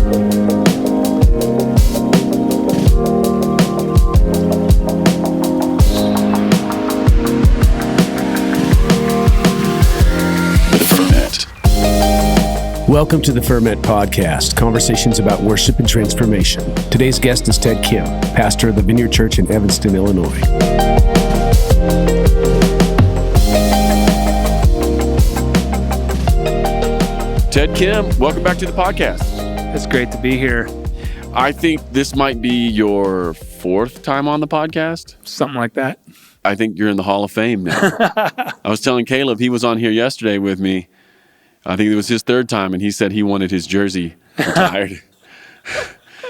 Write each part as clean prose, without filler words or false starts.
Welcome to the Ferment Podcast, conversations about worship and transformation. Today's guest is Ted Kim, pastor of the Vineyard Church in Evanston, Illinois. Ted Kim, welcome back to the podcast. It's great to be here. I think this might be your fourth time on the podcast. Something like that. I think you're in the Hall of Fame now. I was telling Caleb, he was on here yesterday with me. I think it was his third time, and he said he wanted his jersey retired.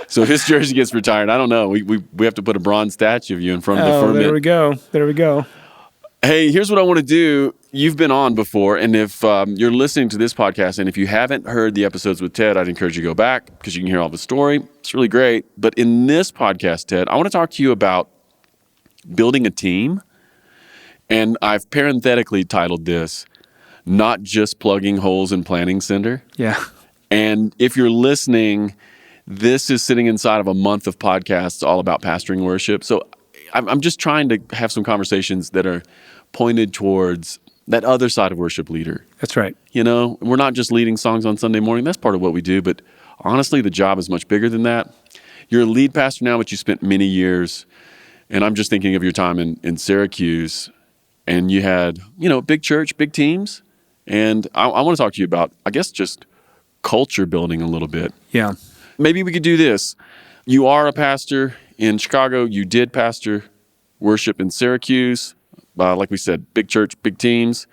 So if his jersey gets retired, I don't know. We have to put a bronze statue of you in front of the Ferment. There we go. Hey, here's what I want to do. You've been on before, and if you're listening to this podcast, and if you haven't heard the episodes with Ted, I'd encourage you to go back because you can hear all the story. It's really great. But in this podcast, Ted, I want to talk to you about building a team, and I've parenthetically titled this, Not Just Plugging Holes in Planning Center. Yeah. And if you're listening, this is sitting inside of a month of podcasts all about pastoring worship. So I'm just trying to have some conversations that are pointed towards that other side of worship leader. That's right. You know, we're not just leading songs on Sunday morning. That's part of what we do. But honestly, the job is much bigger than that. You're a lead pastor now, but you spent many years. And I'm just thinking of your time in Syracuse. And you had, big church, big teams. And I want to talk to you about, I guess, just culture building a little bit. Yeah. Maybe we could do this. You are a pastor in Chicago. You did pastor worship in Syracuse. Like we said, big church, big teams.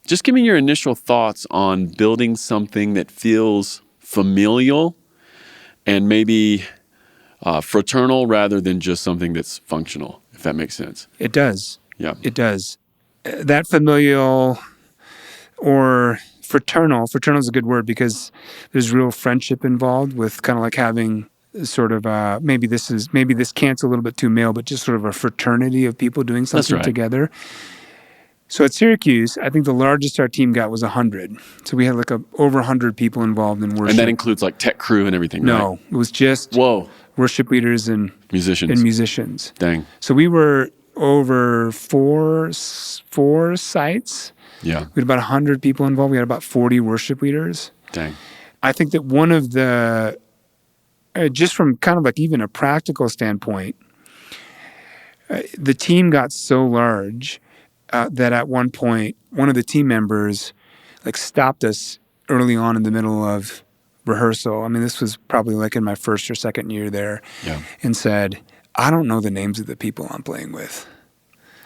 Just give me your initial thoughts on building something that feels familial and maybe fraternal rather than just something that's functional, if that makes sense. It does. Yeah. It does. That familial or fraternal is a good word because there's real friendship involved with kind of like having sort of maybe this can't a little bit too male, but just sort of a fraternity of people doing something together. So at Syracuse, I think the largest our team got was 100. So we had like over 100 people involved in worship. And that includes like tech crew and everything, right? No, it was just worship leaders and musicians. Dang. So we were over four sites. Yeah. We had about 100 people involved. We had about 40 worship leaders. Dang. I think that one of the, just from kind of like even a practical standpoint, the team got so large that at one point, one of the team members like stopped us early on in the middle of rehearsal. I mean, this was probably like in my first or second year there. Yeah. And said, I don't know the names of the people I'm playing with.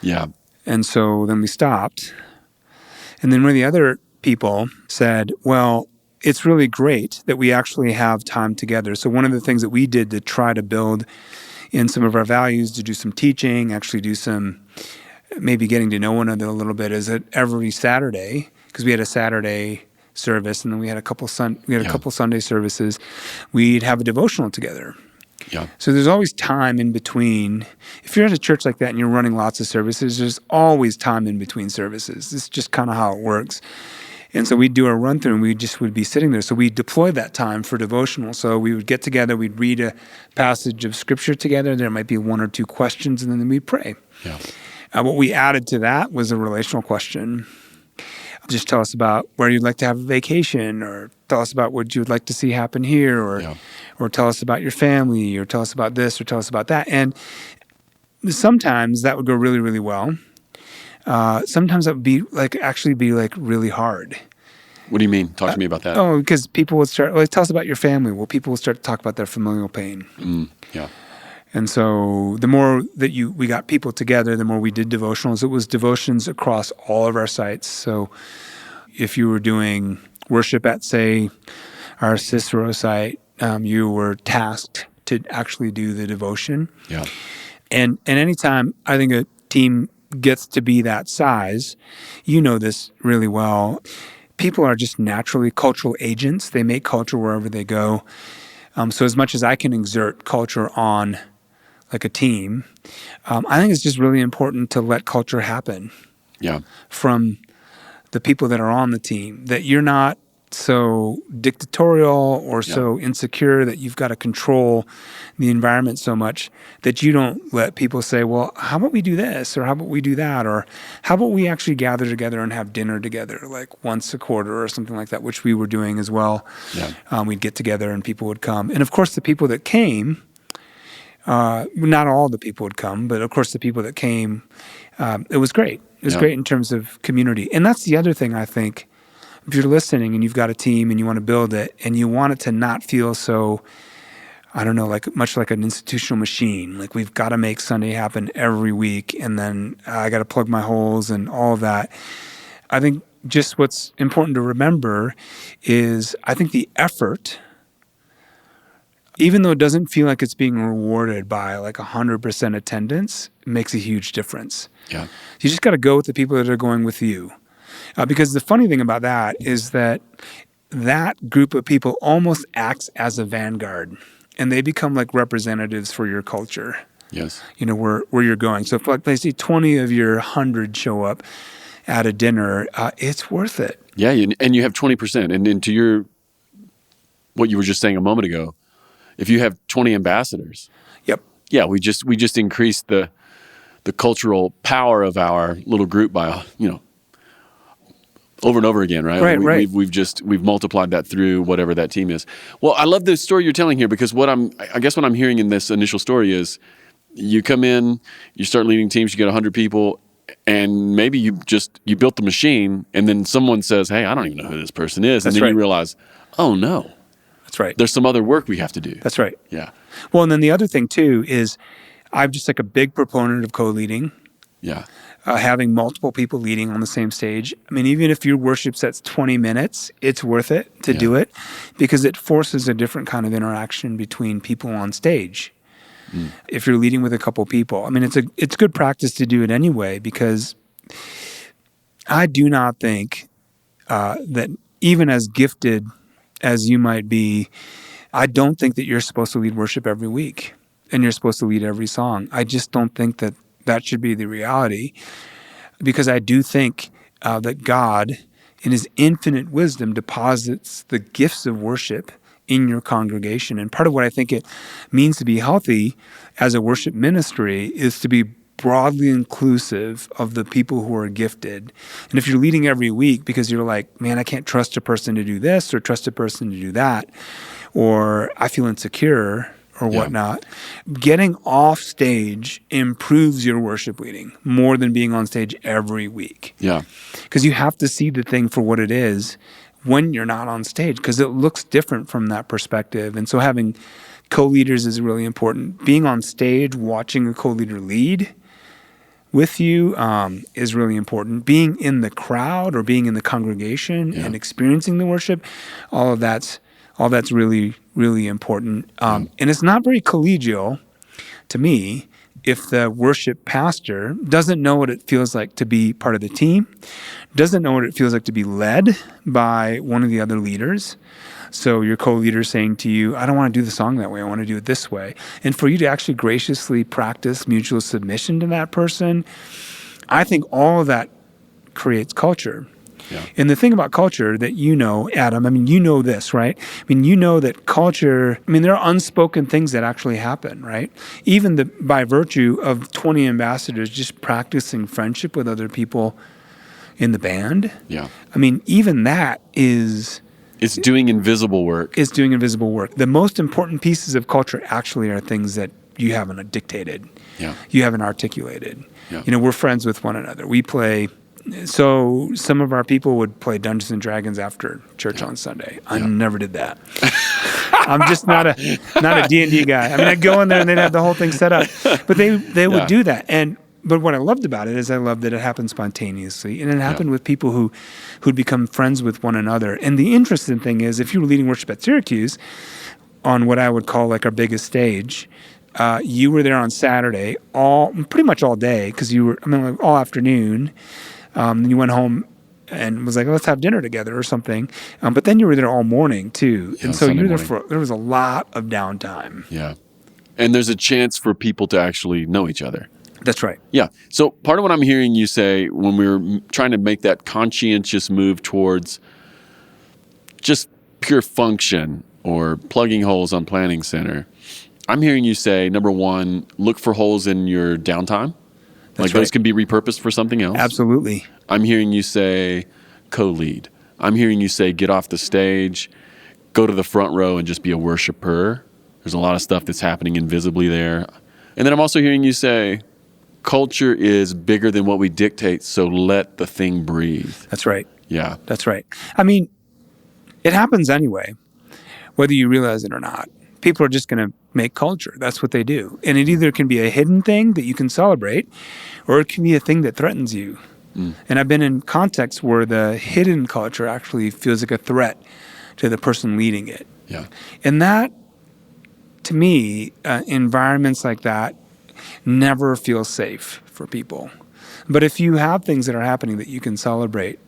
Yeah. And so then we stopped. And then one of the other people said, well, it's really great that we actually have time together. So one of the things that we did to try to build in some of our values, to do some teaching, actually do some maybe getting to know one another a little bit, is that every Saturday, because we had a Saturday service and then we had a couple Sunday services, we'd have a devotional together. Yeah. So there's always time in between. If you're at a church like that and you're running lots of services, there's always time in between services. This is just kind of how it works. And so we'd do a run through and we just would be sitting there. So we deploy that time for devotional. So we would get together, we'd read a passage of scripture together. There might be one or two questions and then we'd pray. Yeah. What we added to that was a relational question. Just tell us about where you'd like to have a vacation, or tell us about what you would like to see happen here, or tell us about your family, or tell us about this, or tell us about that. And sometimes that would go really, really well. Sometimes that would be really hard. What do you mean? Talk to me about that. Oh, because people would start, tell us about your family. Well, people would start to talk about their familial pain. Yeah. And so the more that we got people together, the more we did devotionals. It was devotions across all of our sites. So if you were doing worship at, say, our Cicero site, you were tasked to actually do the devotion. Yeah. And anytime I think a team gets to be that size, you know this really well, people are just naturally cultural agents. They make culture wherever they go. So as much as I can exert culture on like a team, I think it's just really important to let culture happen. Yeah. From the people that are on the team, that you're not so dictatorial or so insecure that you've got to control the environment so much that you don't let people say, well, how about we do this, or how about we do that, or how about we actually gather together and have dinner together like once a quarter or something like that, which we were doing as well. We'd get together and people would come. And of course, the people that came, not all the people would come, but of course the people that came, it was great. It was great in terms of community. And that's the other thing I think. If you're listening and you've got a team and you want to build it and you want it to not feel so, I don't know, like much like an institutional machine, like we've got to make Sunday happen every week and then I got to plug my holes and all of that. I think just what's important to remember is I think the effort, even though it doesn't feel like it's being rewarded by like 100% attendance, makes a huge difference. Yeah. You just got to go with the people that are going with you. Because the funny thing about that is that group of people almost acts as a vanguard, and they become like representatives for your culture. Yes. Where you're going. So if like they see 20 of your 100 show up at a dinner, it's worth it. Yeah, and you have 20%. And to what you were just saying a moment ago, if you have 20 ambassadors, yeah, we just increased the cultural power of our little group by over and over again, right? Right. We've multiplied that through whatever that team is. Well, I love the story you're telling here because I guess what I'm hearing in this initial story is you come in, you start leading teams, you get 100 people, and maybe you built the machine, and then someone says, "Hey, I don't even know who this person is," and then you realize, "Oh no, that's right. There's some other work we have to do." That's right. Yeah. Well, and then the other thing too is I'm just like a big proponent of co-leading. Yeah. Having multiple people leading on the same stage. I mean, even if your worship set's 20 minutes, it's worth it to do it because it forces a different kind of interaction between people on stage. If you're leading with a couple people, I mean, it's good practice to do it anyway because I do not think that even as gifted as you might be, I don't think that you're supposed to lead worship every week and you're supposed to lead every song. I just don't think that should be the reality because I do think that God, in his infinite wisdom, deposits the gifts of worship in your congregation. And part of what I think it means to be healthy as a worship ministry is to be broadly inclusive of the people who are gifted. And if you're leading every week because you're like, man, I can't trust a person to do this or trust a person to do that, or I feel insecure or whatnot, getting off stage improves your worship leading more than being on stage every week. Yeah. Because you have to see the thing for what it is when you're not on stage because it looks different from that perspective. And so having co-leaders is really important. Being on stage, watching a co-leader lead with you is really important. Being in the crowd or being in the congregation and experiencing the worship, all that's really, really important. And it's not very collegial to me if the worship pastor doesn't know what it feels like to be part of the team, doesn't know what it feels like to be led by one of the other leaders. So your co-leader saying to you, I don't want to do the song that way, I want to do it this way. And for you to actually graciously practice mutual submission to that person, I think all of that creates culture. Yeah. And the thing about culture that Adam, I mean, you know this, right? I mean, you know that culture, I mean, there are unspoken things that actually happen, right? Even by virtue of 20 ambassadors just practicing friendship with other people in the band. Yeah. I mean, even that is... It's doing invisible work. It's doing invisible work. The most important pieces of culture actually are things that you haven't dictated. Yeah. You haven't articulated. Yeah. We're friends with one another. We play... So some of our people would play Dungeons and Dragons after church on Sunday. I never did that. I'm just not a D&D guy. I mean, I'd go in there and they'd have the whole thing set up. But they would do that. But what I loved about it is I loved that it happened spontaneously. And it happened with people who'd become friends with one another. And the interesting thing is if you were leading worship at Syracuse on what I would call like our biggest stage, you were there on Saturday pretty much all day because you were, like all afternoon. Then you went home and was like, let's have dinner together or something. But then you were there all morning too. And so you were there there was a lot of downtime. Yeah. And there's a chance for people to actually know each other. That's right. Yeah. So part of what I'm hearing you say when we were trying to make that conscientious move towards just pure function or plugging holes on Planning Center, I'm hearing you say, number one, look for holes in your downtime. That's Those right. can be repurposed for something else. Absolutely. I'm hearing you say co-lead. I'm hearing you say get off the stage, go to the front row and just be a worshiper. There's a lot of stuff that's happening invisibly there. And then I'm also hearing you say culture is bigger than what we dictate, so let the thing breathe. That's right. Yeah. That's right. I mean, it happens anyway, whether you realize it or not. People are just going to make culture. That's what they do. And it either can be a hidden thing that you can celebrate, or it can be a thing that threatens you. And I've been in contexts where the hidden culture actually feels like a threat to the person leading it. Yeah. And that, to me, environments like that never feel safe for people. But if you have things that are happening that you can celebrate,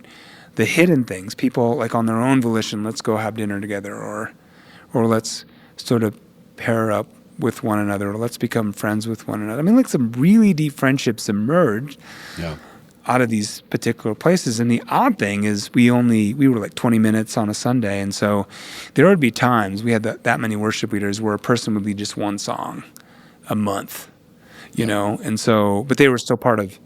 the hidden things, people like on their own volition, let's go have dinner together, or let's sort of pair up with one another, or let's become friends with one another. I mean, like some really deep friendships emerged out of these particular places. And the odd thing is we were like 20 minutes on a Sunday. And so there would be times we had that many worship leaders where a person would lead just one song a month, you know? And so, but they were still part of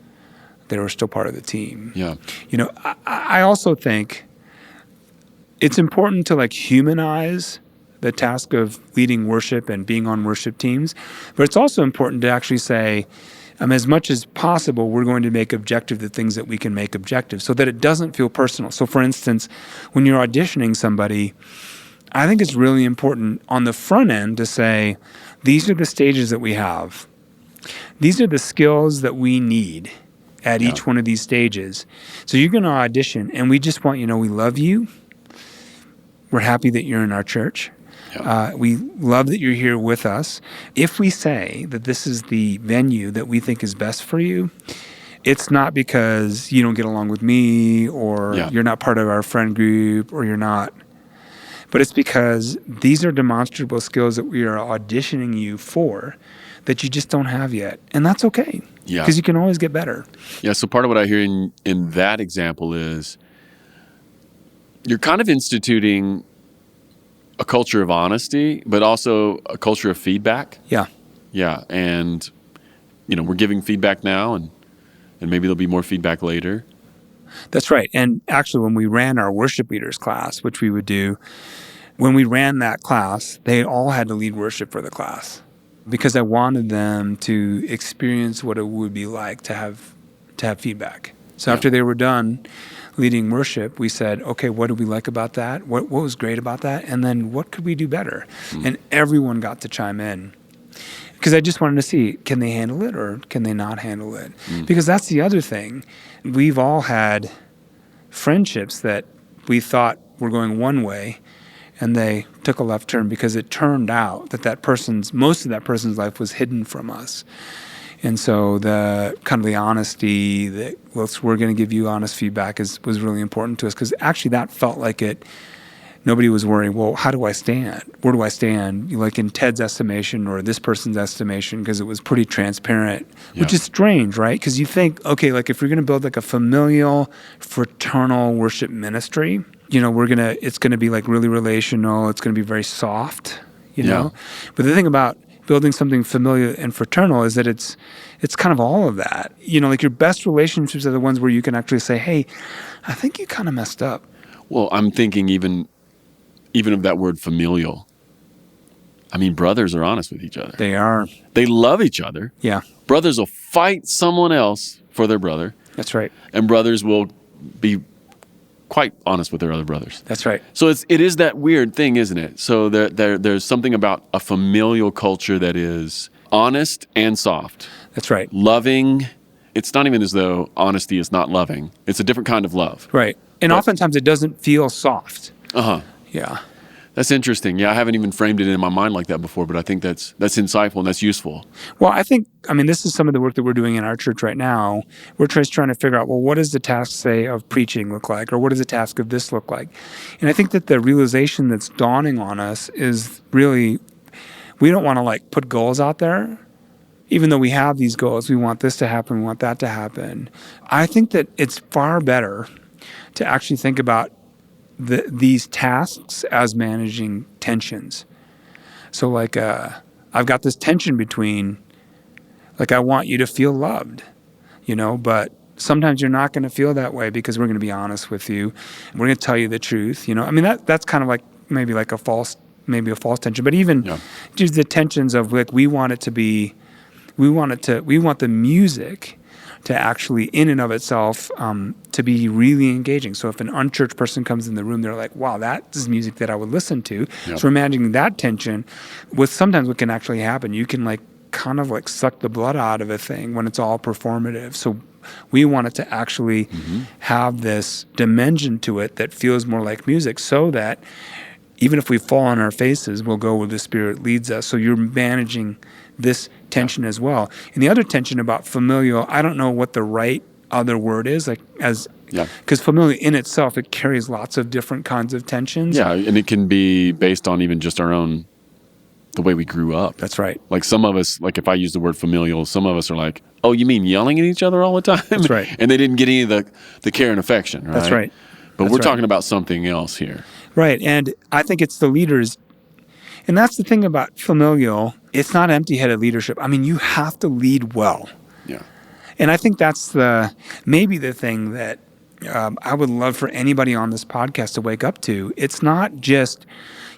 the team. Yeah. You know, I also think it's important to like humanize the task of leading worship and being on worship teams, but it's also important to actually say, as much as possible, we're going to make objective the things that we can make objective so that it doesn't feel personal. So for instance, when you're auditioning somebody, I think it's really important on the front end to say, these are the stages that we have. These are the skills that we need at each one of these stages. So you're going to audition, and we just want you to know we love you. We're happy that you're in our church. We love that you're here with us. If we say that this is the venue that we think is best for you, it's not because you don't get along with me, or you're not part of our friend group, or you're not. But it's because these are demonstrable skills that we are auditioning you for that you just don't have yet. And that's okay. Yeah. Because you can always get better. Yeah, so part of what I hear in that example is you're kind of instituting a culture of honesty, but also a culture of feedback. Yeah. Yeah, and we're giving feedback now, and maybe there'll be more feedback later. That's right. And actually, when we ran our worship leaders class, which we would do, when we ran that class, they all had to lead worship for the class because I wanted them to experience what it would be like to have feedback. So after they were done leading worship, we said, okay, what did we like about that? What was great about that? And then what could we do better? And everyone got to chime in. Because I just wanted to see, can they handle it or can they not handle it? Because that's the other thing. We've all had friendships that we thought were going one way, and they took a left turn because it turned out that most of that person's life was hidden from us. And so the kind of the honesty that we're going to give you honest feedback was really important to us, because actually that felt like it. Nobody was worrying, well, how do I stand? Where do I stand? Like in Ted's estimation or this person's estimation, because it was pretty transparent, which is strange, right? Because you think, okay, like if you're going to build like a familial, fraternal worship ministry, it's going to be like really relational. It's going to be very soft, you know? But the thing about building something familiar and fraternal is that it's kind of all of that. Like your best relationships are the ones where you can actually say, hey, I think you kind of messed up. Well, I'm thinking even of that word familial. I mean, brothers are honest with each other. They are. They love each other. Yeah. Brothers will fight someone else for their brother. That's right. And brothers will be quite honest with their other brothers. That's right. So it is that weird thing, isn't it? So there's something about a familial culture that is honest and soft. That's right. Loving. It's not even as though honesty is not loving. It's a different kind of love. Right. And oftentimes it doesn't feel soft. Uh-huh. Yeah. That's interesting. Yeah, I haven't even framed it in my mind like that before, but I think that's insightful and that's useful. Well, this is some of the work that we're doing in our church right now. We're just trying to figure out, well, what does the task, say, of preaching look like? Or what does the task of this look like? And I think that the realization that's dawning on us is really, we don't want to like put goals out there. Even though we have these goals, we want this to happen, we want that to happen. I think that it's far better to actually think about these tasks as managing tensions. So like, I've got this tension between, like, I want you to feel loved, but sometimes you're not going to feel that way because we're going to be honest with you. We're going to tell you the truth. I mean, that's kind of like maybe like a false tension, but even just the tensions of like, we want the music to actually in and of itself to be really engaging. So if an unchurched person comes in the room, they're like, wow, that is music that I would listen to. Yep. So imagining that tension with sometimes what can actually happen, you can like kind of like suck the blood out of a thing when it's all performative. So we want it to actually have this dimension to it that feels more like music, so that even if we fall on our faces, we'll go where the Spirit leads us. So you're managing this tension as well. And the other tension about familial, I don't know what the right other word is, because familial in itself, it carries lots of different kinds of tensions. Yeah, and it can be based on even just the way we grew up. That's right. Like some of us, like if I use the word familial, some of us are like, oh, you mean yelling at each other all the time? That's right. And they didn't get any of the care and affection, right? That's right. But we're talking about something else here. Right. And I think it's the leaders. And that's the thing about familial. It's not empty-headed leadership. I mean, you have to lead well. Yeah. And I think that's maybe the thing that I would love for anybody on this podcast to wake up to. It's not just,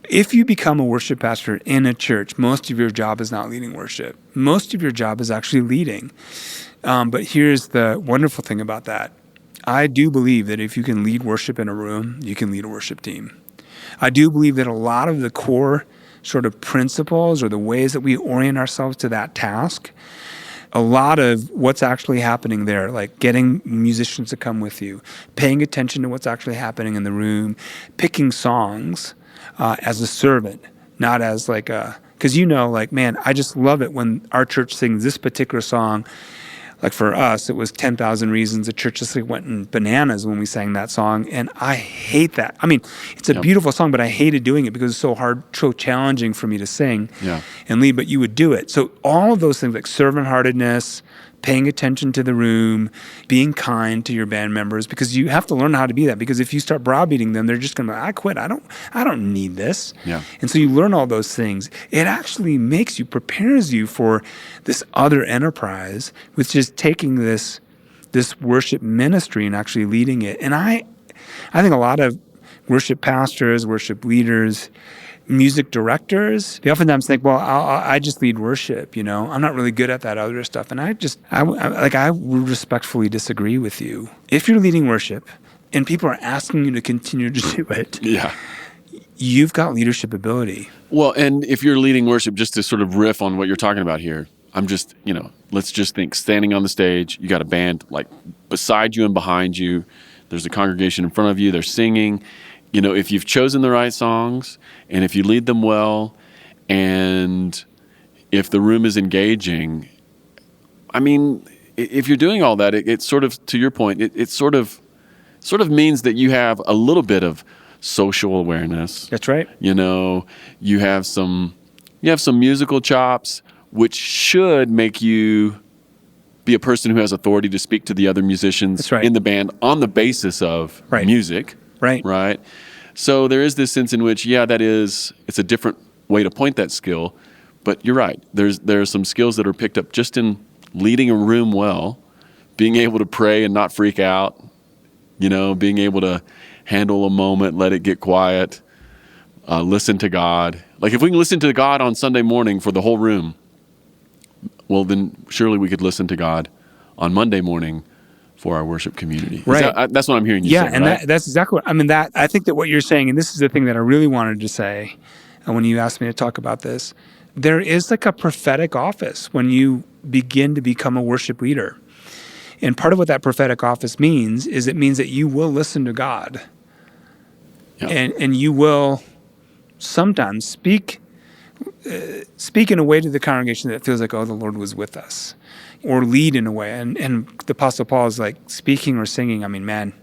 if you become a worship pastor in a church, most of your job is not leading worship. Most of your job is actually leading. But here's the wonderful thing about that. I do believe that if you can lead worship in a room, you can lead a worship team. I do believe that a lot of the core sort of principles or the ways that we orient ourselves to that task, a lot of what's actually happening there, like getting musicians to come with you, paying attention to what's actually happening in the room, picking songs as a servant, not as like because like, man, I just love it when our church sings this particular song. Like for us, it was 10,000 Reasons. The church just like went bananas when we sang that song. And I hate that. I mean, it's a beautiful song, but I hated doing it because it's so hard, so challenging for me to sing and lead, but you would do it. So all of those things like servant-heartedness, paying attention to the room, being kind to your band members, because you have to learn how to be that. Because if you start browbeating them, they're just going to be like, I quit. I don't need this. Yeah. And so you learn all those things. It actually prepares you for this other enterprise, which is taking this worship ministry and actually leading it. And I think a lot of worship pastors, worship leaders, music directors, they oftentimes think, well, I just lead worship, I'm not really good at that other stuff. And I respectfully disagree with you. If you're leading worship and people are asking you to continue to do it, you've got leadership ability. Well, and if you're leading worship, just to sort of riff on what you're talking about here, I'm just, let's just think, standing on the stage, you got a band like beside you and behind you, there's a congregation in front of you, they're singing. If you've chosen the right songs and if you lead them well and if the room is engaging, I mean, if you're doing all that, it sort of, to your point, it sort of means that you have a little bit of social awareness. That's right. You have some musical chops, which should make you be a person who has authority to speak to the other musicians in the band on the basis of music. Right. So there is this sense in which, it's a different way to point that skill, but you're right. There are some skills that are picked up just in leading a room well, being able to pray and not freak out, being able to handle a moment, let it get quiet, listen to God. Like if we can listen to God on Sunday morning for the whole room, well, then surely we could listen to God on Monday morning for our worship community. Right. That's what I'm hearing you say, and right? that's exactly what, I think that what you're saying, and this is the thing that I really wanted to say when you asked me to talk about this, there is like a prophetic office when you begin to become a worship leader. And part of what that prophetic office means is it means that you will listen to God. Yeah. And you will sometimes speak in a way to the congregation that feels like, oh, the Lord was with us. Or lead in a way. And the Apostle Paul is like speaking or singing. I mean, man,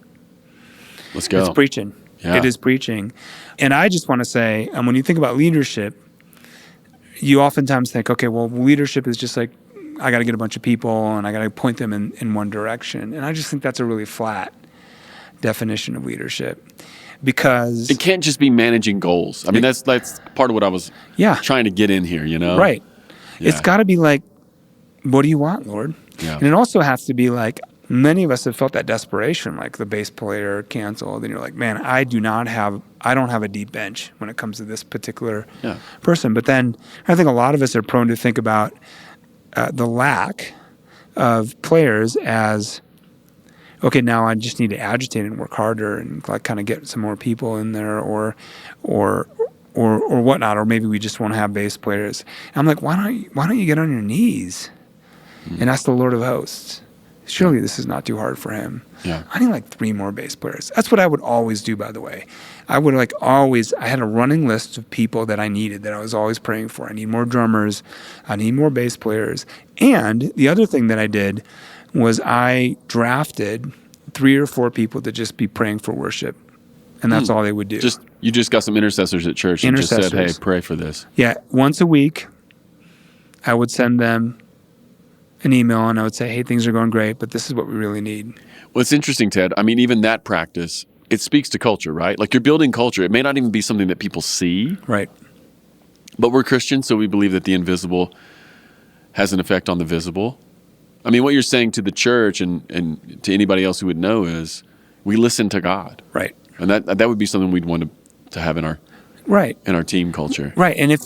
let's go. It's preaching. Yeah. It is preaching. And I just want to say, when you think about leadership, you oftentimes think, okay, well, leadership is just like, I got to get a bunch of people and I got to point them in one direction. And I just think that's a really flat definition of leadership. because it can't just be managing goals. I mean, that's part of what I was yeah, trying to get in here, you know? right. Yeah. It's got to be like, what do you want, Lord? Yeah. And it also has to be like, many of us have felt that desperation, like the bass player canceled, and you're like, man, I don't have a deep bench when it comes to this particular person. But then I think a lot of us are prone to think about the lack of players as, okay, now I just need to agitate and work harder and like kind of get some more people in there or whatnot, or maybe we just want to have bass players. And I'm like, why don't you get on your knees and ask the Lord of Hosts? Surely this is not too hard for him. Yeah. I need like 3 more bass players. That's what I would always do, by the way. I had a running list of people that I needed, that I was always praying for. I need more drummers. I need more bass players. And the other thing that I did was I drafted 3 or 4 people to just be praying for worship. And that's all they would do. You just got some intercessors at church and just said, hey, pray for this. Yeah. Once a week, I would send them an email and I would say, hey, things are going great, but this is what we really need. Well, it's interesting, Ted. I mean, even that practice, it speaks to culture, right? Like you're building culture. It may not even be something that people see. Right. But we're Christians, so we believe that the invisible has an effect on the visible. I mean, what you're saying to the church and to anybody else who would know is we listen to God. Right. And that would be something we'd want to have in our team culture. Right. And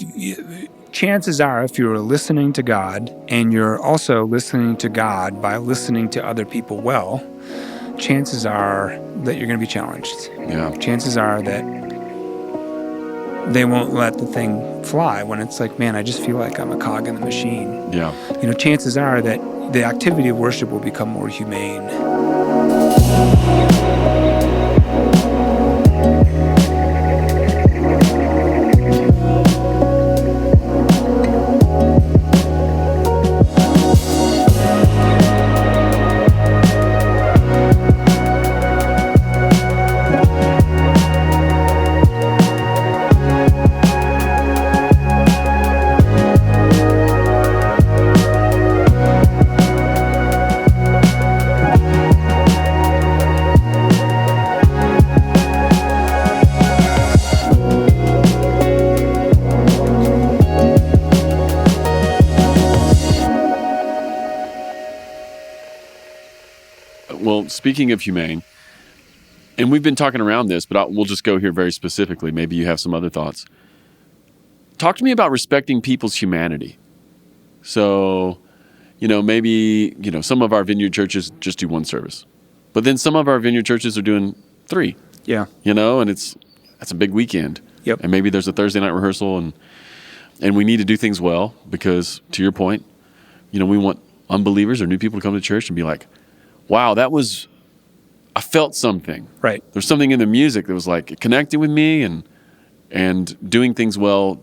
chances are, if you're listening to God and you're also listening to God by listening to other people well, chances are that you're going to be challenged. Yeah. Chances are that they won't let the thing fly when it's like, man, I just feel like I'm a cog in the machine. Yeah. Chances are that the activity of worship will become more humane. Well, speaking of Humane, and we've been talking around this, but we'll just go here very specifically. Maybe you have some other thoughts. Talk to me about respecting people's humanity. So, maybe, some of our vineyard churches just do 1 service. But then some of our vineyard churches are doing 3. Yeah. And that's a big weekend. Yep. And maybe there's a Thursday night rehearsal and we need to do things well because, to your point, we want unbelievers or new people to come to church and be like, wow, I felt something. Right. There's something in the music that was like, it connected with me and doing things well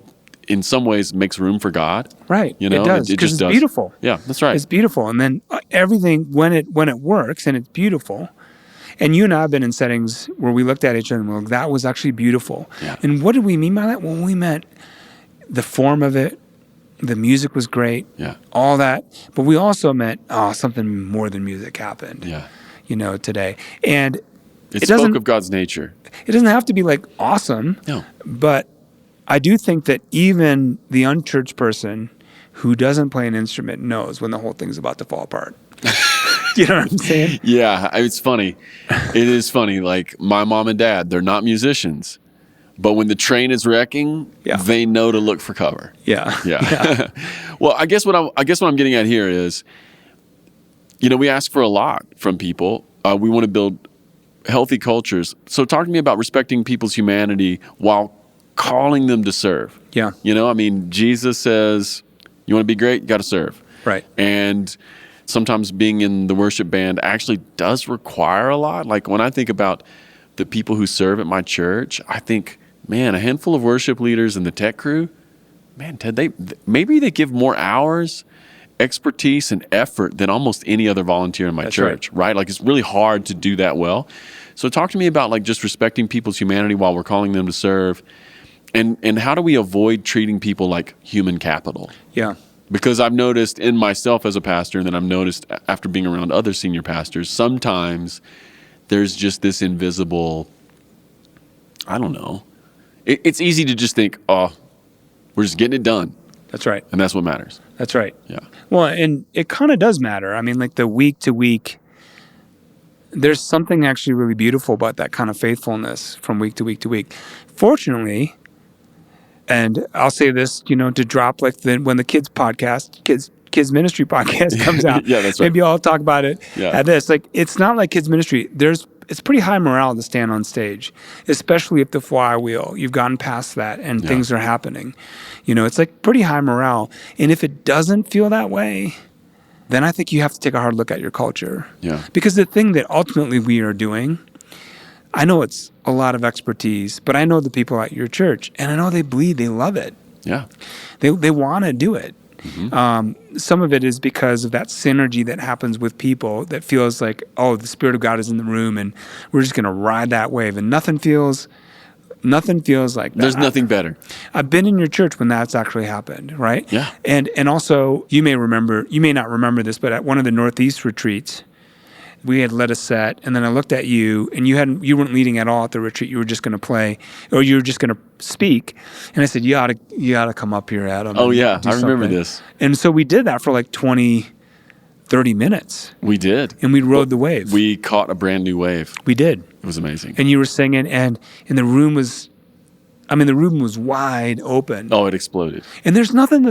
in some ways makes room for God. Right. It does. Because it's beautiful. Yeah, that's right. It's beautiful. And then everything, when it works and it's beautiful, and you and I have been in settings where we looked at each other and we're like, that was actually beautiful. Yeah. And what did we mean by that? Well, we meant the form of it, the music was great, all that. But we also meant, something more than music happened, today. And it spoke of God's nature. It doesn't have to be like awesome. No. But I do think that even the unchurched person who doesn't play an instrument knows when the whole thing's about to fall apart. You know what I'm saying? Yeah, it's funny. It is funny. Like my mom and dad, they're not musicians. But when the train is wrecking, they know to look for cover. Yeah. Well, I guess what I'm getting at here is, we ask for a lot from people. We want to build healthy cultures. So talk to me about respecting people's humanity while calling them to serve. Yeah. Jesus says, you want to be great, you got to serve. Right. And sometimes being in the worship band actually does require a lot. Like when I think about the people who serve at my church, I think, man, a handful of worship leaders and the tech crew, man, Ted, they give more hours, expertise, and effort than almost any other volunteer in my church, right? Like it's really hard to do that well. So talk to me about like just respecting people's humanity while we're calling them to serve, and how do we avoid treating people like human capital? Yeah. Because I've noticed in myself as a pastor, and then I've noticed after being around other senior pastors, sometimes there's just this invisible I don't know. It's easy to just think, oh, we're just getting it done. That's right. And that's what matters. That's right. Yeah. Well, and it kind of does matter. I mean, like the week to week, there's something actually really beautiful about that kind of faithfulness from week to week to week. Fortunately, and I'll say this, to drop like when the kids ministry podcast comes out. Yeah, that's right. Maybe I'll talk about it Yeah. at this. Like, it's not like kids ministry. It's pretty high morale to stand on stage, especially if the flywheel, you've gotten past that and things are happening. It's like pretty high morale. And if it doesn't feel that way, then I think you have to take a hard look at your culture. Yeah. Because the thing that ultimately we are doing, I know it's a lot of expertise, but I know the people at your church, and I know they bleed, they love it. Yeah. They want to do it. Some of it is because of that synergy that happens with people that feels like, oh, the Spirit of God is in the room and we're just going to ride that wave. And nothing feels like that. There's nothing better. I've been in your church when that's actually happened, right? Yeah. And also, you may not remember this, but at one of the Northeast retreats, we had led a set, and then I looked at you, and you weren't leading at all at the retreat. You were just going to play, or you were just going to speak. And I said, you ought to come up here, Adam. Oh, yeah. I remember something. this. And so we did that for like 20, 30 minutes. We did. And we rode the wave. We caught a brand new wave. We did. It was amazing. And you were singing, and the room was wide open. Oh, it exploded. And there's nothing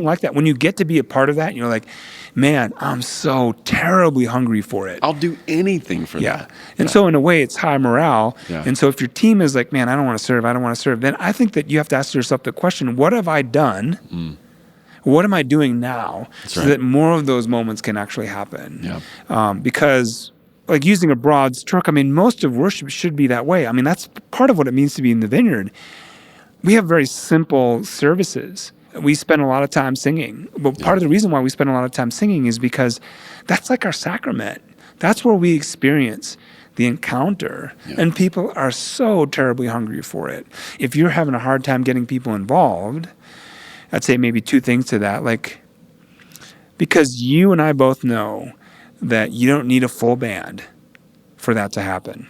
like that. When you get to be a part of that, you're like, man, I'm so terribly hungry for it. I'll do anything for that. And so in a way, it's high morale. Yeah. And so if your team is like, man, I don't want to serve, then I think that you have to ask yourself the question, what have I done? What am I doing now that more of those moments can actually happen? Yeah. Because like using a broad stroke, most of worship should be that way. That's part of what it means to be in the vineyard. We have very simple services. We spend a lot of time singing. But part of the reason why we spend a lot of time singing is because that's like our sacrament. That's where we experience the encounter. Yeah. And people are so terribly hungry for it. If you're having a hard time getting people involved, I'd say maybe two things to that. Like, because you and I both know that you don't need a full band for that to happen.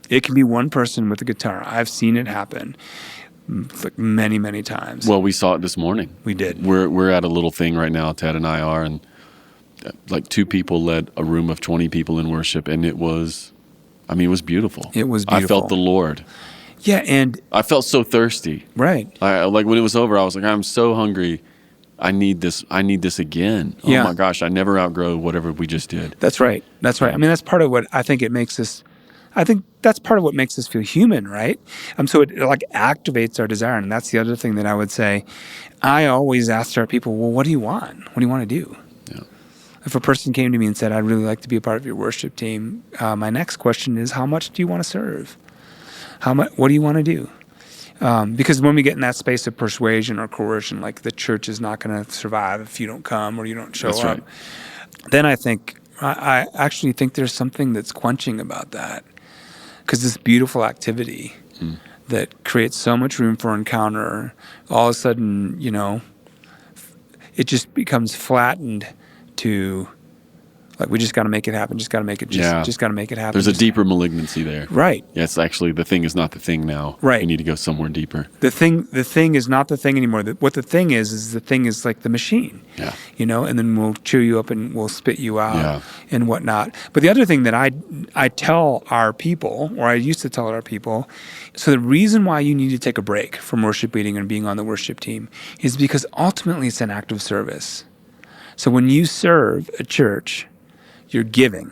It can be one person with a guitar. I've seen it happen like many, many times. Well, we saw it this morning. We did. We're at a little thing right now, Ted and I are, and like two people led a room of 20 people in worship, and it was beautiful. It was beautiful. I felt the Lord. Yeah, and I felt so thirsty. Right. Like when it was over, I was like, I'm so hungry. I need this again. Oh my gosh, I never outgrow whatever we just did. That's right. That's that's part of what I think that's part of what makes us feel human, right? So it like activates our desire. And that's the other thing that I would say. I always ask our people, well, what do you want? What do you want to do? Yeah. If a person came to me and said, I'd really like to be a part of your worship team, my next question is, how much do you want to serve? What do you want to do? Because when we get in that space of persuasion or coercion, like the church is not going to survive if you don't come or you don't show up, right. Then I actually think there's something that's quenching about that. Because this beautiful activity that creates so much room for encounter, all of a sudden, it just becomes flattened to, like, we just got to make it happen. Just got to make it. Just got to make it happen. There's a deeper malignancy there. Right. Yeah, it's actually the thing is not the thing now. Right. We need to go somewhere deeper. The thing is not the thing anymore. What the thing is the thing is like the machine. Yeah. And then we'll chew you up and we'll spit you out and whatnot. But the other thing that I tell our people, or I used to tell our people, so the reason why you need to take a break from worship leading and being on the worship team is because ultimately it's an act of service. So when you serve a church, you're giving.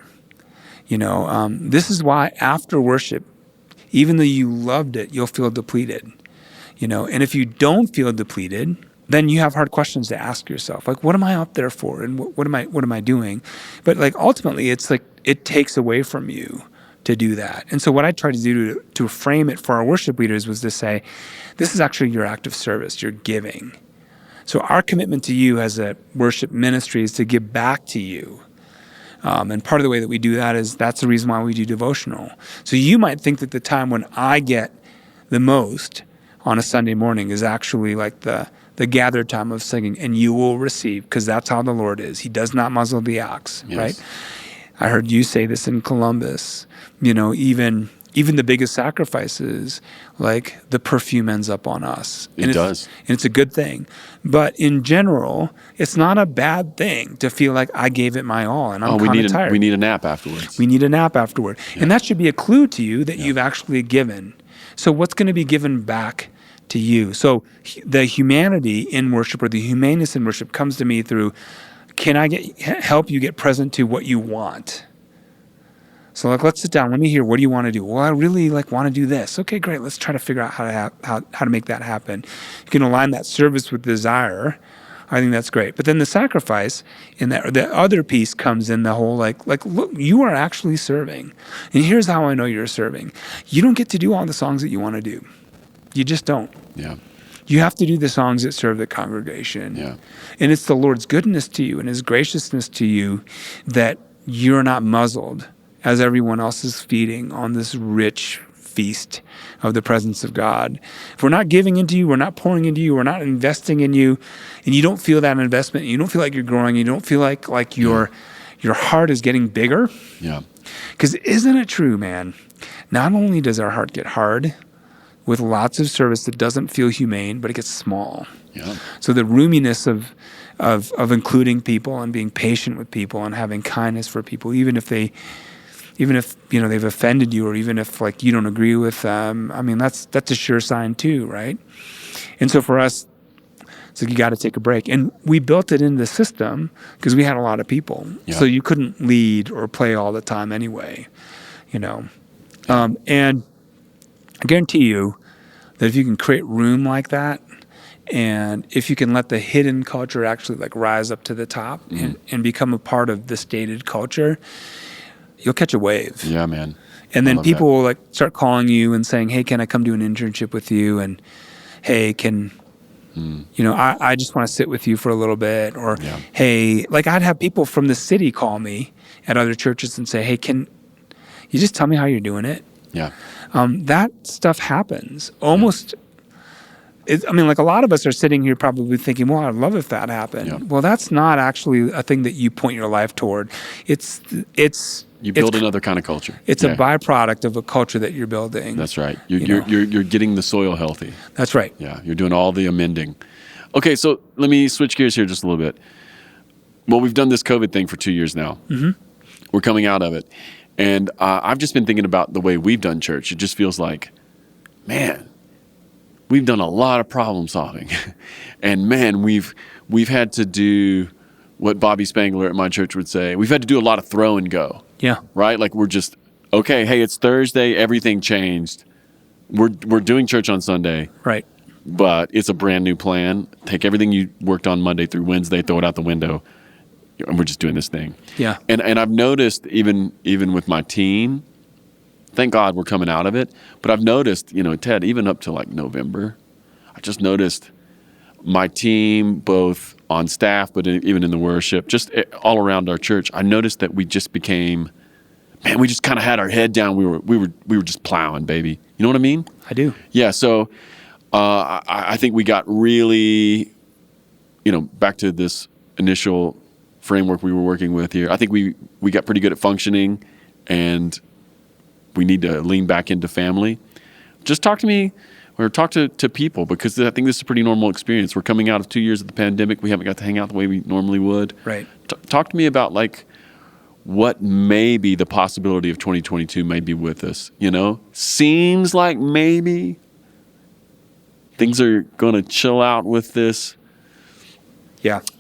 This is why after worship, even though you loved it, you'll feel depleted. And if you don't feel depleted, then you have hard questions to ask yourself. Like, what am I up there for? And what am I doing? But like ultimately, it's like it takes away from you to do that. And so what I tried to do to frame it for our worship leaders was to say, this is actually your act of service. You're giving. So our commitment to you as a worship ministry is to give back to you. And part of the way that we do that is that's the reason why we do devotional. So you might think that the time when I get the most on a Sunday morning is actually like the gathered time of singing, and you will receive, because that's how the Lord is. He does not muzzle the ox, right? I heard you say this in Columbus. Even even the biggest sacrifices, like the perfume ends up on us. It does. And it's a good thing. But in general, it's not a bad thing to feel like I gave it my all and I'm kind of tired. We need a nap afterwards. We need a nap afterward. Yeah. And that should be a clue to you that you've actually given. So what's going to be given back to you? So the humanity in worship, or the humaneness in worship, comes to me through, can I help you get present to what you want? So like, let's sit down. Let me hear. What do you want to do? Well, I really want to do this. Okay, great. Let's try to figure out how to make that happen. You can align that service with desire. I think that's great. But then the sacrifice in that, the other piece comes in the whole like look, you are actually serving. And here's how I know you're serving. You don't get to do all the songs that you want to do. You just don't. Yeah. You have to do the songs that serve the congregation. Yeah. And it's the Lord's goodness to you and his graciousness to you that you're not muzzled as everyone else is feeding on this rich feast of the presence of God. If we're not giving into you, we're not pouring into you, we're not investing in you, and you don't feel that investment, you don't feel like you're growing, you don't feel like your heart is getting bigger. Yeah. Because isn't it true, man? Not only does our heart get hard with lots of service that doesn't feel humane, but it gets small. Yeah. So the roominess of including people and being patient with people and having kindness for people, even if they've offended you, or even if you don't agree with them, I mean that's a sure sign too, right? And so for us, it's like you got to take a break, and we built it in the system because we had a lot of people, so you couldn't lead or play all the time anyway, And I guarantee you that if you can create room like that, and if you can let the hidden culture actually rise up to the top and become a part of the stated culture, you'll catch a wave. Yeah, man. And then people will start calling you and saying, hey, can I come do an internship with you? And hey, I just want to sit with you for a little bit. Or hey, I'd have people from the city call me at other churches and say, hey, can you just tell me how you're doing it? Yeah. That stuff happens almost. A lot of us are sitting here probably thinking, well, I'd love if that happened. Yeah. Well, that's not actually a thing that you point your life toward. You build another kind of culture. It's a byproduct of a culture that you're building. That's right. You're getting the soil healthy. That's right. Yeah, you're doing all the amending. Okay, so let me switch gears here just a little bit. Well, we've done this COVID thing for 2 years now. Mm-hmm. We're coming out of it. And I've just been thinking about the way we've done church. It just feels like, man, we've done a lot of problem solving. And man, we've had to do what Bobby Spangler at my church would say. We've had to do a lot of throw and go. Yeah. Right? We're just, okay, hey, it's Thursday, everything changed. We're doing church on Sunday. Right. But it's a brand new plan. Take everything you worked on Monday through Wednesday, throw it out the window, and we're just doing this thing. Yeah. And I've noticed even with my team, thank God we're coming out of it, but I've noticed, Ted, even up to November, I just noticed my team, both on staff, but even in the worship, just all around our church, I noticed that we just became, man, we just kind of had our head down. We were just plowing, baby. You know what I mean? I do. Yeah. So I think we got really, back to this initial framework we were working with here. I think we got pretty good at functioning, and we need to lean back into family. Just talk to me. Or talk to people, because I think this is a pretty normal experience. We're coming out of 2 years of the pandemic. We haven't got to hang out the way we normally would. Right. Talk to me about what may be the possibility of 2022 may be with us. Seems like maybe things are going to chill out with this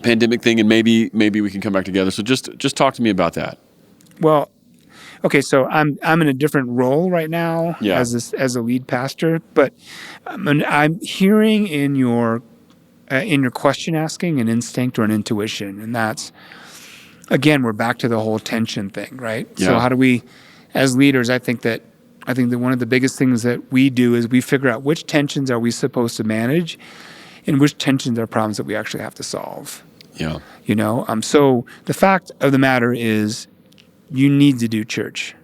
pandemic thing, and maybe we can come back together. So just talk to me about that. Well, okay, so I'm in a different role right now as a lead pastor, but I'm hearing in your question asking an instinct or an intuition, and that's, again, we're back to the whole tension thing, right? Yeah. So how do we, as leaders, I think that one of the biggest things that we do is we figure out which tensions are we supposed to manage, and which tensions are problems that we actually have to solve. Yeah. So the fact of the matter is, you need to do church.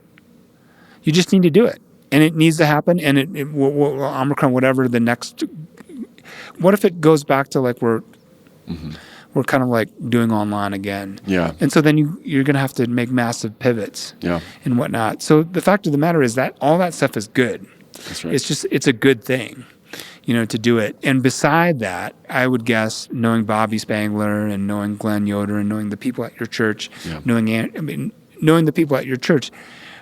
You just need to do it. And it needs to happen. And Omicron, whatever the next, what if it goes back to we're we're kind of like doing online again. Yeah. And so then you're going to have to make massive pivots Yeah. and whatnot. So the fact of the matter is that all that stuff is good. That's right. It's a good thing, to do it. And beside that, I would guess knowing Bobby Spangler and knowing Glenn Yoder and knowing the people at your church, knowing the people at your church,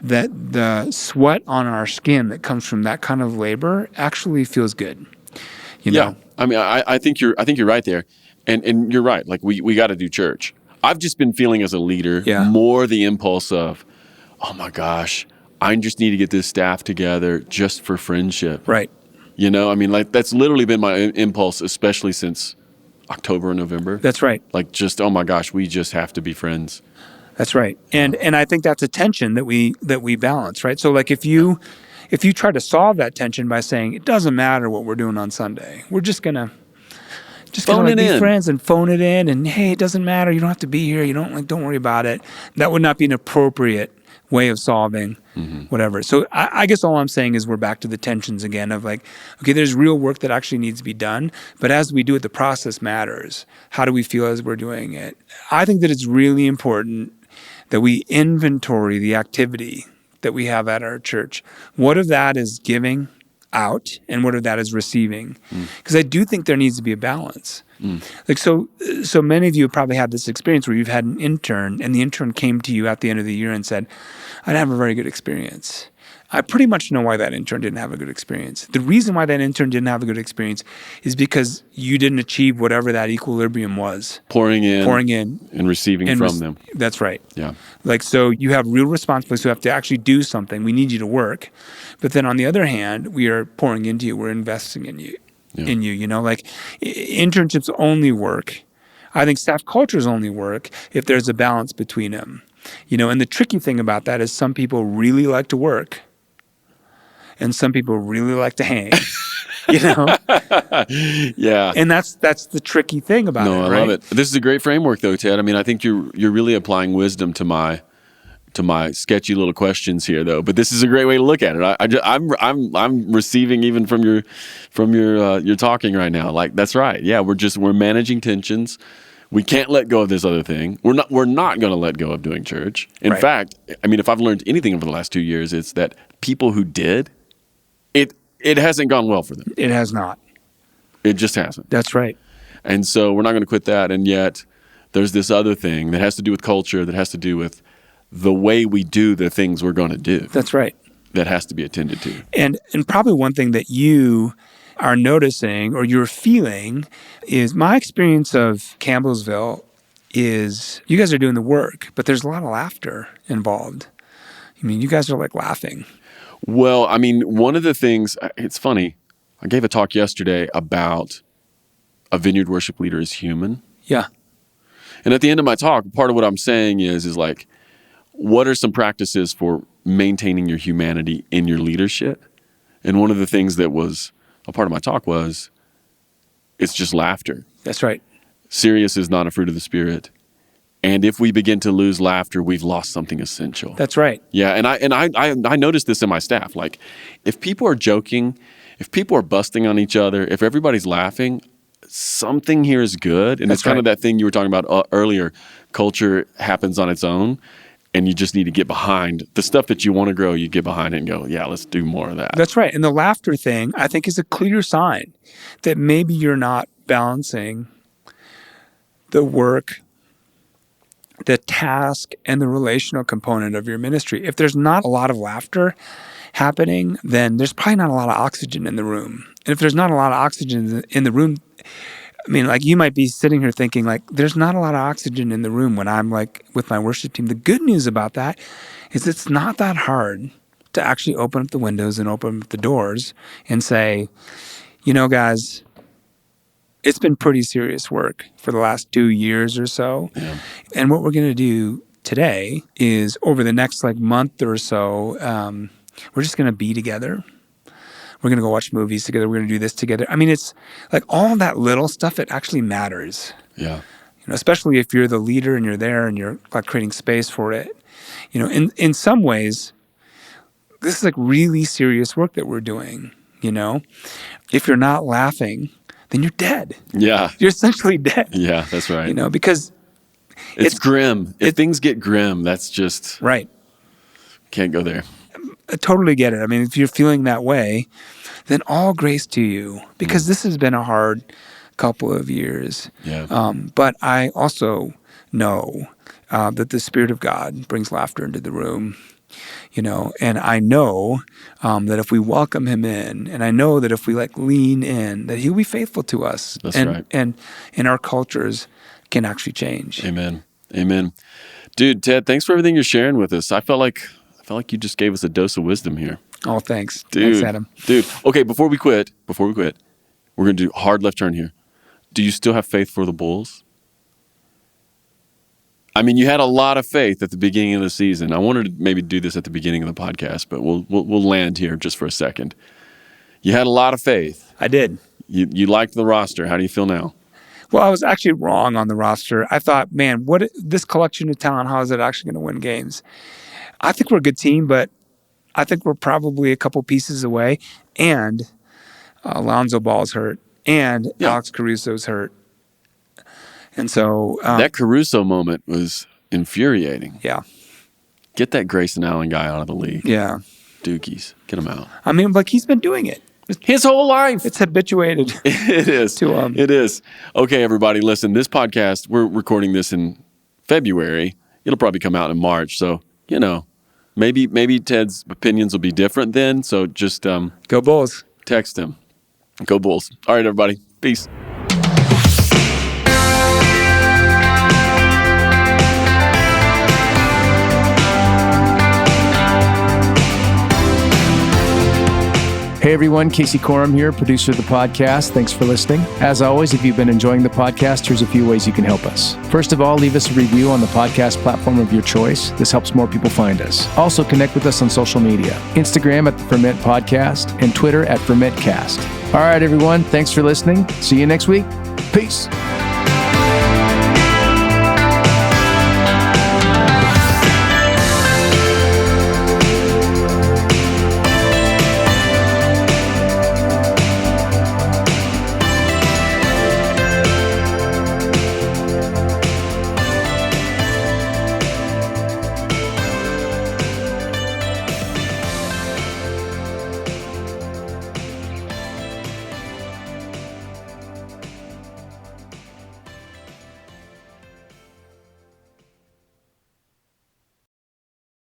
that the sweat on our skin that comes from that kind of labor actually feels good. Yeah. I mean, I think you're right there. And you're right. Like we got to do church. I've just been feeling as a leader more the impulse of, oh my gosh, I just need to get this staff together just for friendship. Right. I mean, like that's literally been my impulse, especially since October and November. That's right. Like just, oh my gosh, we just have to be friends. That's right. And I think that's a tension that we balance, right? So like if you try to solve that tension by saying it doesn't matter what we're doing on Sunday, we're just gonna be friends and phone it in, and hey, it doesn't matter. You don't have to be here. You don't worry about it. That would not be an appropriate way of solving whatever. So I guess all I'm saying is we're back to the tensions again of like, okay, there's real work that actually needs to be done, but as we do it, the process matters. How do we feel as we're doing it? I think that it's really important that we inventory the activity that we have at our church. What of that is giving out and what of that is receiving? Because I do think there needs to be a balance. Like so many of you have probably had this experience where you've had an intern and the intern came to you at the end of the year and said, I didn't have a very good experience. I pretty much know why that intern didn't have a good experience. The reason why that intern didn't have a good experience is because you didn't achieve whatever that equilibrium was. Pouring in and receiving from them. That's right. Yeah. Like, so you have real responsibilities. You have to actually do something. We need you to work. But then on the other hand, we are pouring into you. We're investing in you. Like internships only work. I think staff cultures only work if there's a balance between them. And the tricky thing about that is some people really like to work and some people really like to hang. Yeah. And that's the tricky thing about it, I right? love it. This is a great framework though, Ted. I mean, I think you're really applying wisdom to my sketchy little questions here, though. But this is a great way to look at it. I'm receiving even from your talking right now. Like that's right. Yeah, we're managing tensions. We can't let go of this other thing. We're not going to let go of doing church. In fact, I mean, if I've learned anything over the last 2 years, it's that people who did it hasn't gone well for them. It has not. It just hasn't. That's right. And so we're not going to quit that. And yet, there's this other thing that has to do with culture, that has to do with the way we do the things we're going to do. That's right. That has to be attended to. And probably one thing that you are noticing or you're feeling is my experience of Campbellsville is you guys are doing the work, but there's a lot of laughter involved. I mean, you guys are like laughing. Well, I mean, one of the things, it's funny, I gave a talk yesterday about a vineyard worship leader is human. Yeah. And at the end of my talk, part of what I'm saying is like, what are some practices for maintaining your humanity in your leadership? And one of the things that was a part of my talk was, it's just laughter. That's right. Serious is not a fruit of the Spirit. And if we begin to lose laughter, we've lost something essential. That's right. Yeah, and I noticed this in my staff. Like, if people are joking, if people are busting on each other, if everybody's laughing, something here is good. And it's kind of that thing you were talking about earlier. Culture happens on its own, and you just need to get behind the stuff that you want to grow. You get behind it and go, yeah, let's do more of that. That's right. And the laughter thing, I think, is a clear sign that maybe you're not balancing the work, the task, and the relational component of your ministry. If there's not a lot of laughter happening, then there's probably not a lot of oxygen in the room. And if there's not a lot of oxygen in the room, I mean, like you might be sitting here thinking like, there's not a lot of oxygen in the room when I'm like with my worship team. The good news about that is it's not that hard to actually open up the windows and open up the doors and say, guys, it's been pretty serious work for the last 2 years or so. Yeah. And what we're going to do today is over the next month or so, we're just going to be together. We're going to go watch movies together. We're going to do this together. I mean, it's like all that little stuff, it actually matters. Yeah. Especially if you're the leader and you're there and you're like creating space for it. In some ways, this is like really serious work that we're doing. If you're not laughing, then you're dead. Yeah. You're essentially dead. Yeah, that's right. You know, because it's grim. If things get grim, that's just right. Can't go there. I totally get it. I mean, if you're feeling that way, then all grace to you, because this has been a hard couple of years. Yeah. But I also know that the Spirit of God brings laughter into the room, you know, and I know that if we welcome him in, and I know that if we lean in, that he'll be faithful to us. That's and, right. And our cultures can actually change. Amen. Amen. Dude, Ted, thanks for everything you're sharing with us. I felt like you just gave us a dose of wisdom here. Oh, thanks. Dude, Thanks, Adam. Dude. Okay, before we quit, we're going to do a hard left turn here. Do you still have faith for the Bulls? I mean, you had a lot of faith at the beginning of the season. I wanted to maybe do this at the beginning of the podcast, but we'll land here just for a second. You had a lot of faith. I did. You liked the roster. How do you feel now? Well, I was actually wrong on the roster. I thought, man, this collection of talent, how is it actually going to win games? I think we're a good team, but I think we're probably a couple pieces away. And Alonzo Ball's hurt, and Alex Caruso's hurt. And so that Caruso moment was infuriating. Yeah. Get that Grayson Allen guy out of the league. Yeah. Dookies. Get him out. I mean, he's been doing it. His whole life. It's habituated. It is. It is. Okay, everybody, listen, this podcast, we're recording this in February. It'll probably come out in March. So, you know, maybe Ted's opinions will be different then. So just go Bulls. Text him. Go Bulls. All right, everybody. Peace. Hey everyone, Casey Corum here, producer of the podcast. Thanks for listening. As always, if you've been enjoying the podcast, here's a few ways you can help us. First of all, leave us a review on the podcast platform of your choice. This helps more people find us. Also, connect with us on social media. Instagram at the Ferment Podcast and Twitter at FermentCast. All right, everyone, thanks for listening. See you next week. Peace.